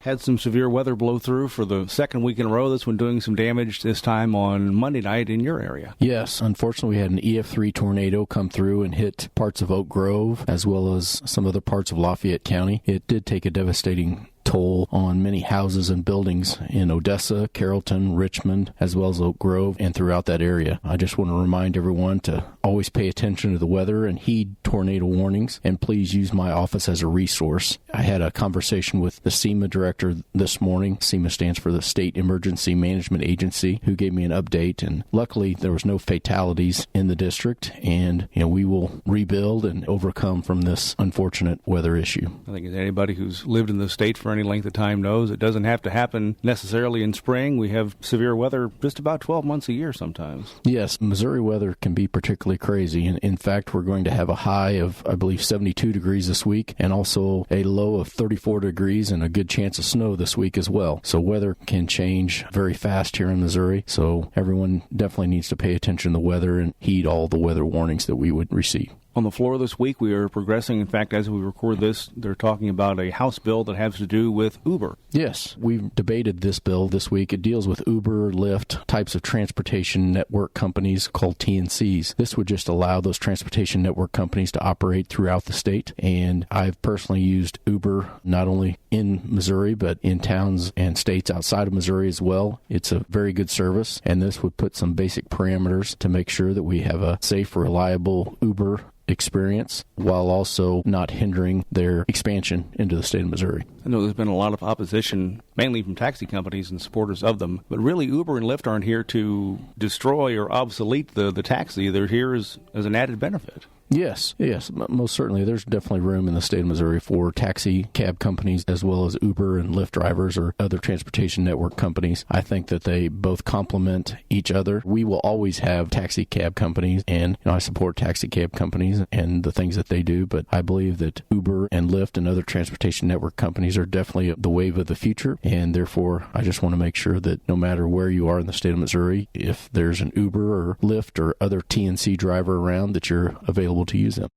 Had some severe weather blow through for the second week in a row. This one doing some damage this time on Monday night in your area. Yes, unfortunately we had an EF3 tornado come through and hit parts of Oak Grove as well as some other parts of Lafayette County. It did take a devastating toll on many houses and buildings in Odessa, Carrollton, Richmond, as well as Oak Grove and throughout that area. I just want to remind everyone to always pay attention to the weather and heed tornado warnings, and please use my office as a resource. I had a conversation with the SEMA director this morning. SEMA stands for the State Emergency Management Agency, who gave me an update, and luckily there was no fatalities in the district, and we will rebuild and overcome from this unfortunate weather issue. I think anybody who's lived in the state for any length of time knows it doesn't have to happen necessarily in spring. We have severe weather just about 12 months a year sometimes. Yes, Missouri weather can be particularly crazy. And in fact, we're going to have a high of, I believe, 72 degrees this week and also a low of 34 degrees and a good chance of snow this week as well. So weather can change very fast here in Missouri. So everyone definitely needs to pay attention to the weather and heed all the weather warnings that we would receive. On the floor this week, we are progressing. In fact, as we record this, they're talking about a House bill that has to do with Uber. Yes, we've debated this bill this week. It deals with Uber, Lyft, types of transportation network companies called TNCs. This would just allow those transportation network companies to operate throughout the state. And I've personally used Uber not only in Missouri, but in towns and states outside of Missouri as well. It's a very good service, and this would put some basic parameters to make sure that we have a safe, reliable Uber experience while also not hindering their expansion into the state of Missouri. I know there's been a lot of opposition, mainly from taxi companies and supporters of them, but really Uber and Lyft aren't here to destroy or obsolete the taxi. They're here as an added benefit. Yes, most certainly. There's definitely room in the state of Missouri for taxi cab companies as well as Uber and Lyft drivers or other transportation network companies. I think that they both complement each other. We will always have taxi cab companies, and I support taxi cab companies and the things that they do, but I believe that Uber and Lyft and other transportation network companies are definitely the wave of the future, and therefore I just want to make sure that no matter where you are in the state of Missouri, if there's an Uber or Lyft or other TNC driver around, that you're available to use them.